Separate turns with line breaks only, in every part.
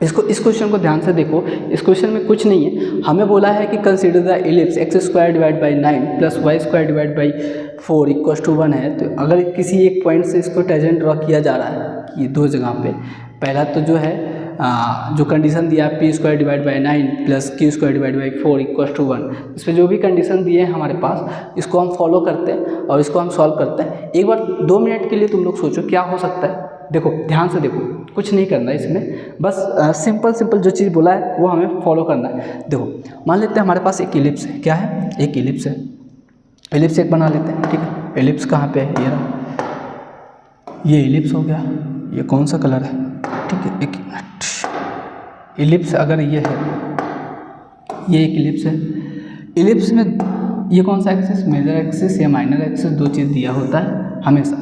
इस क्वेश्चन को ध्यान से देखो। इस क्वेश्चन में कुछ नहीं है, हमें बोला है कि consider the ellipse X square divide by 9 plus Y square divide by 4 equal to 1 है। तो अगर किसी एक पॉइंट से इसको टेंजेंट ड्रॉ किया जा रहा है ये दो जगह पे, पहला तो जो है जो कंडीशन दिया है P square divide by 9 plus Q square divide by 4 equal to 1, इस पर जो भी कंडीशन दिए हैं हमारे पास इसको हम फॉलो करते हैं और इसको हम सॉल्व करते हैं। एक बार 2 मिनट के लिए तुम लोग सोचो क्या हो सकता है। देखो ध्यान से देखो, कुछ नहीं करना है इसमें, बस सिंपल जो चीज़ बोला है वो हमें फॉलो करना है। देखो मान लेते हैं हमारे पास एक इलिप्स है, क्या है, एक इलिप्स है। इलिप्स एक बना लेते हैं, ठीक है। इलिप्स कहाँ पे है, ये रहा, ये इलिप्स हो गया। ये कौन सा कलर है, ठीक है, एक मिनट। इलिप्स अगर ये है, ये एक इलिप्स है। इलिप्स में ये कौन सा एक्सिस, मेजर एक्सिस या माइनर एक्सिस, दो चीज़ दिया होता है हमेशा।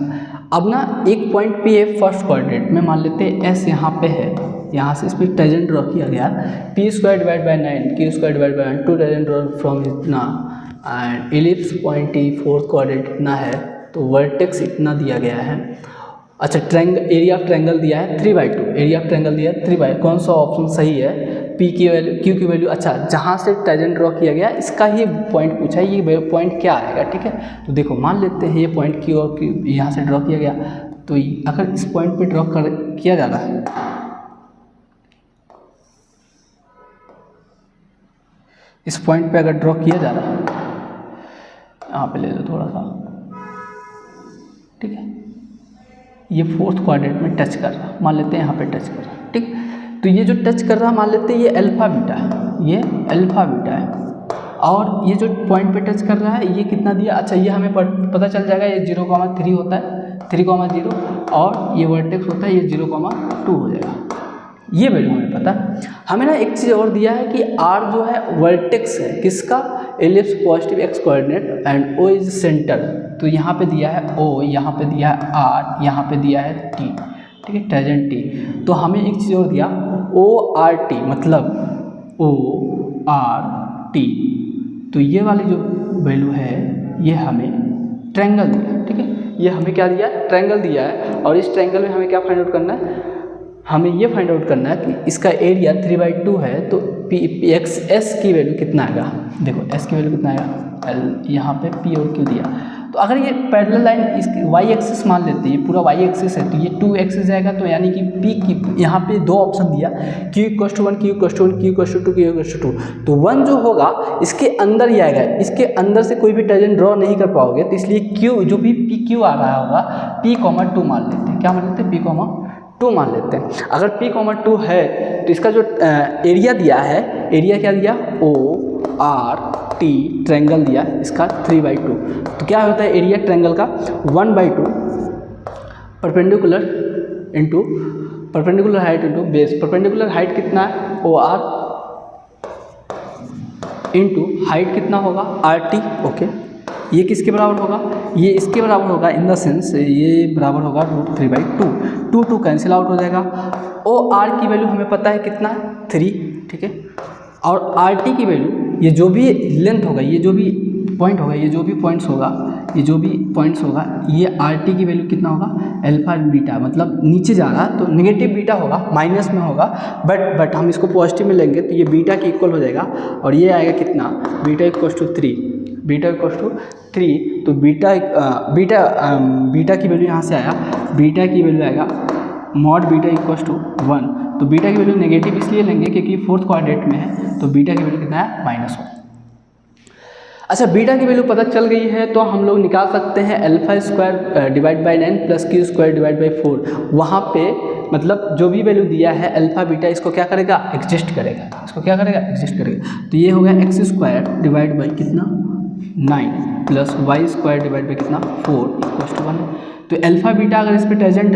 अब ना एक पॉइंट पे है फर्स्ट कोऑर्डिनेट में, मान लेते हैं एस यहाँ पे है, यहाँ से इस पर टेंजेंट ड्रॉ किया गया, P square divide by 9 Q square divide by 2 tangent draw from इतना and ellipse point T fourth coordinate इतना है, तो वर्टेक्स इतना दिया गया है। अच्छा ट्रायंगल, एरिया ऑफ ट्रायंगल दिया है 3/2, एरिया ऑफ ट्रायंगल दिया है 3/2। कौन सा ऑप्शन सही है, पी की वैल्यू, क्यू की वैल्यू, अच्छा जहाँ से टेंजेंट ड्रॉ किया गया इसका ही पॉइंट पूछा है, ये पॉइंट क्या आएगा, ठीक है। तो देखो मान लेते हैं ये पॉइंट क्यू और क्यू यहाँ से ड्रॉ किया गया, तो अगर इस पॉइंट पे ड्रॉ किया जा रहा है, इस पॉइंट पे अगर ड्रॉ किया जा रहा है, यहाँ पे ले लो थोड़ा सा, ठीक है, ये फोर्थ क्वाड्रेंट में टच कर रहा, मान लेते हैं यहाँ पे टच कर रहा, ठीक। तो ये जो टच कर रहा मान लेते हैं ये अल्फा बीटा है, ये अल्फा बीटा है, और ये जो पॉइंट पे टच कर रहा है ये कितना दिया, अच्छा ये हमें पता चल जाएगा, ये 0,3 होता है, 3,0, और ये वर्टेक्स होता है ये 0,2 हो जाएगा, ये वैल्यू हमें पता है। हमें ना एक चीज़ और दिया है कि आर जो है वर्टेक्स है किसका, ellipse positive X coordinate and O is centre. तो यहाँ पे दिया है ओ, यहाँ पे दिया है आर, यहाँ पे दिया है टी, ठीक है, टेंजेंट टी। तो हमें एक चीज़ और दिया ओ आर टी, मतलब ओ आर टी, तो ये वाली जो वैल्यू है ये हमें ट्रायंगल दिया, ठीक है, ये हमें क्या दिया, ट्रायंगल दिया है। और इस ट्रायंगल में हमें क्या फाइंड आउट करना है, हमें ये फाइंड आउट करना है कि इसका एरिया 3/2 है, तो पी एक्स एस की वैल्यू कितना आएगा, देखो एस की वैल्यू कितना आएगा, एल, यहाँ पे पी और क्यू दिया। तो अगर ये पैरेलल लाइन इसकी वाई एक्सिस मान लेते हैं, ये पूरा वाई एक्सिस है, तो ये 2 एक्सिस जाएगा, तो यानी कि पी की यहाँ पे 2 ऑप्शन दिया, Q equal to 1, Q equal to 1, Q equal to 2, Q equal to 2। तो 1 जो होगा इसके अंदर ही आएगा, इसके अंदर से कोई भी टेंजेंट ड्रॉ नहीं कर पाओगे, तो इसलिए क्यू जो भी पी क्यू आ रहा होगा P,2 मान लेते हैं, क्या मान लेते हैं, P,2 मान लेते हैं। अगर P,2 है तो इसका जो एरिया दिया है, एरिया क्या दिया, ओ आर टी ट्रायंगल दिया, इसका 3/2। तो क्या होता है एरिया ट्रायंगल का, 1/2 perpendicular into perpendicular height into base. Perpendicular height कितना है, ओ आर, इंटू हाइट कितना होगा, आर टी, ओके। ये किसके बराबर होगा, ये इसके बराबर होगा, इन द सेंस ये बराबर होगा √3/2, 2 कैंसिल आउट हो जाएगा। ओ आर की वैल्यू हमें पता है कितना है, 3, ठीक है, और आर टी की वैल्यू, ये जो भी लेंथ होगा, ये जो भी पॉइंट होगा, ये जो भी पॉइंट्स होगा, ये जो भी पॉइंट्स होगा, ये आर टी की वैल्यू कितना होगा, अल्फा बीटा, मतलब नीचे जा रहा तो नेगेटिव बीटा होगा, माइनस में होगा, बट हम इसको पॉजिटिव में लेंगे तो ये बीटा के इक्वल हो जाएगा, और ये आएगा कितना, beta equal to 3, beta equal to 3। तो बीटा की वैल्यू यहाँ से आया, बीटा की वैल्यू आएगा मॉड बीटा इक्वल टू 1। तो बीटा की वैल्यू नेगेटिव इसलिए लेंगे क्योंकि फोर्थ क्वाड्रेंट में है, तो बीटा की वैल्यू कितना है, -1। अच्छा बीटा की वैल्यू पता चल गई है, तो हम लोग निकाल सकते हैं alpha square divide by 9 plus Q square divide by 4। वहाँ पे मतलब जो भी वैल्यू दिया है अल्फा बीटा, इसको क्या करेगा, एडजस्ट करेगा, इसको क्या करेगा, एडजस्ट करेगा। तो ये हो गया एक्स स्क्वायर डिवाइड बाई कितना, 9 plus Y square divide by कितना, 4 इक्वल टू 1। तो अल्फा बीटा अगर इस पर टेंजेंट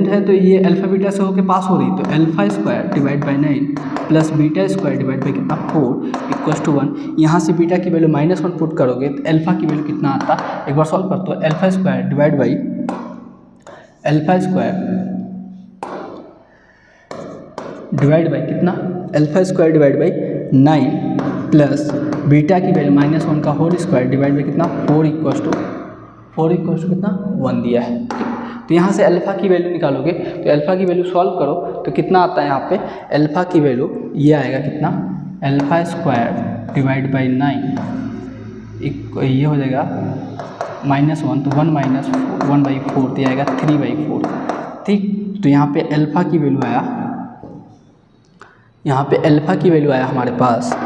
है तो ये अल्फा बीटा से होकर पास हो रही, तो alpha square divide by 9 plus beta square divide by कितना, 4 इक्वल टू 1। यहाँ से बीटा की वैल्यू -1 पुट करोगे तो अल्फा की वैल्यू कितना आता, एक बार सॉल्व कर, तो अल्फा स्क्वायर डिवाइड बाई कितना, alpha square divide by 9 plus beta की वैल्यू -1 का होल स्क्वायर डिवाइड बाई कितना, 4 इक्वल टू कितना, 1 दिया है, ठीक। तो यहाँ से अल्फ़ा की वैल्यू निकालोगे, तो अल्फ़ा की वैल्यू सॉल्व करो तो कितना आता है यहाँ पे, अल्फ़ा की वैल्यू ये आएगा कितना, अल्फ़ा स्क्वायर डिवाइड बाई 9 ये हो जाएगा -1, तो 1 माइनस 1/4 तो ये आएगा 3/4। ठीक, तो यहाँ पे अल्फ़ा की वैल्यू आया, यहाँ पे अल्फ़ा की वैल्यू आया हमारे पास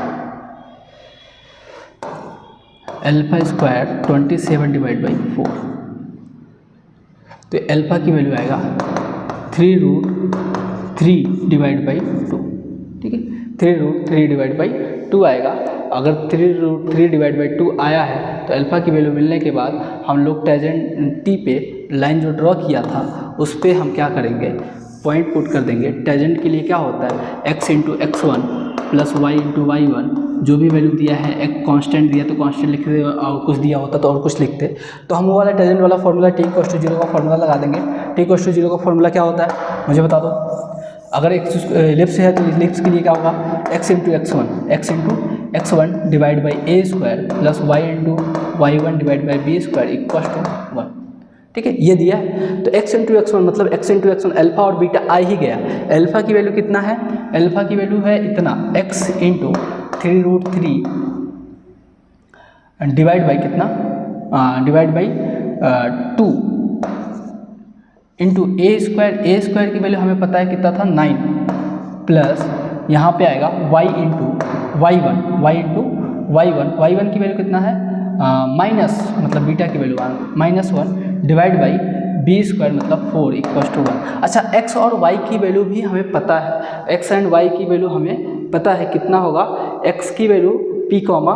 अल्फ़ा स्क्वायर 27 डिवाइड बाई 4, तो अल्फ़ा की वैल्यू आएगा 3√3 डिवाइड बाई 2। ठीक है, 3√3 डिवाइड बाई 2 आएगा। अगर 3√3 डिवाइड बाई 2 आया है तो अल्फ़ा की वैल्यू मिलने के बाद हम लोग टेंजेंट टी पे लाइन जो ड्रॉ किया था उस पर हम क्या करेंगे, पॉइंट पुट कर देंगे। टेंजेंट के लिए क्या होता है, x into x1 plus y into y1, जो भी वैल्यू दिया है, एक कांस्टेंट दिया तो कांस्टेंट लिखते, और कुछ दिया होता तो और कुछ लिखते। तो हम वो वाला टेंजेंट वाला फॉर्मूला t=0 का फॉर्मूला लगा देंगे। t=0 का फॉर्मूला क्या होता है मुझे बता दो। अगर x इलिप्स है तो इलिप्स के लिए क्या होगा, x into x1 divide by a square plus y into y1 divide by b square equal to 1। ठीक है, ये दिया है। तो x इंटू x1 मतलब x इंटू x1 अल्फ़ा और बीटा आ ही गया। अल्फ़ा की वैल्यू कितना है, अल्फ़ा की वैल्यू है इतना, x इंटू 3√3 डिवाइड बाई कितना, divide by 2 into a square की वैल्यू हमें पता है कितना था 9, प्लस यहाँ पे आएगा y इंटू y1 की वैल्यू कितना है, माइनस मतलब बीटा की value -1 divide by b square मतलब 4 इक्वल टू 1। अच्छा, x और y की वैल्यू भी हमें पता है, x एंड y की वैल्यू हमें पता है कितना होगा, x की वैल्यू p कॉमा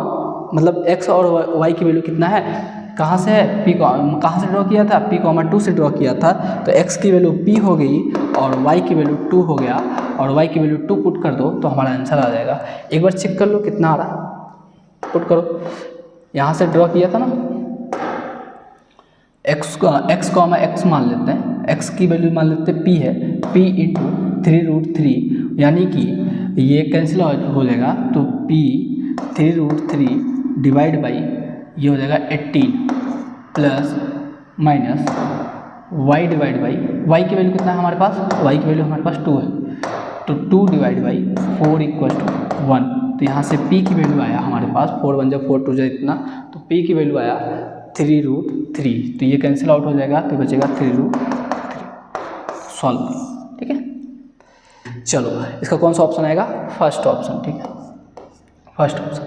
मतलब x और y की वैल्यू कितना है, कहाँ से है, p कहाँ से ड्रॉ किया था, p,2 से ड्रॉ किया था। तो x की वैल्यू p हो गई और y की वैल्यू 2 हो गया, और y की वैल्यू 2 पुट कर दो तो हमारा आंसर आ जाएगा। एक बार चेक कर लो कितना आ रहा, पुट करो। यहाँ से ड्रॉ किया था ना, x मान लेते हैं, x की वैल्यू मान लेते हैं p है, p इंटू 3√3 यानी कि ये कैंसिल हो जाएगा, तो p 3√3 डिवाइड बाई ये हो जाएगा 18 plus minus y divide by y की वैल्यू कितना है हमारे पास, y की वैल्यू हमारे पास 2 है, तो 2 डिवाइड बाई 4 इक्वल टू 1। तो यहाँ से p की वैल्यू आया हमारे पास 4 1 जा 4 2 जा इतना, तो p की वैल्यू आया 3√3, तो ये कैंसिल आउट हो जाएगा तो बचेगा 3√3। सॉल्व, ठीक है। चलो इसका कौन सा ऑप्शन आएगा, फर्स्ट ऑप्शन। ठीक है, फर्स्ट ऑप्शन।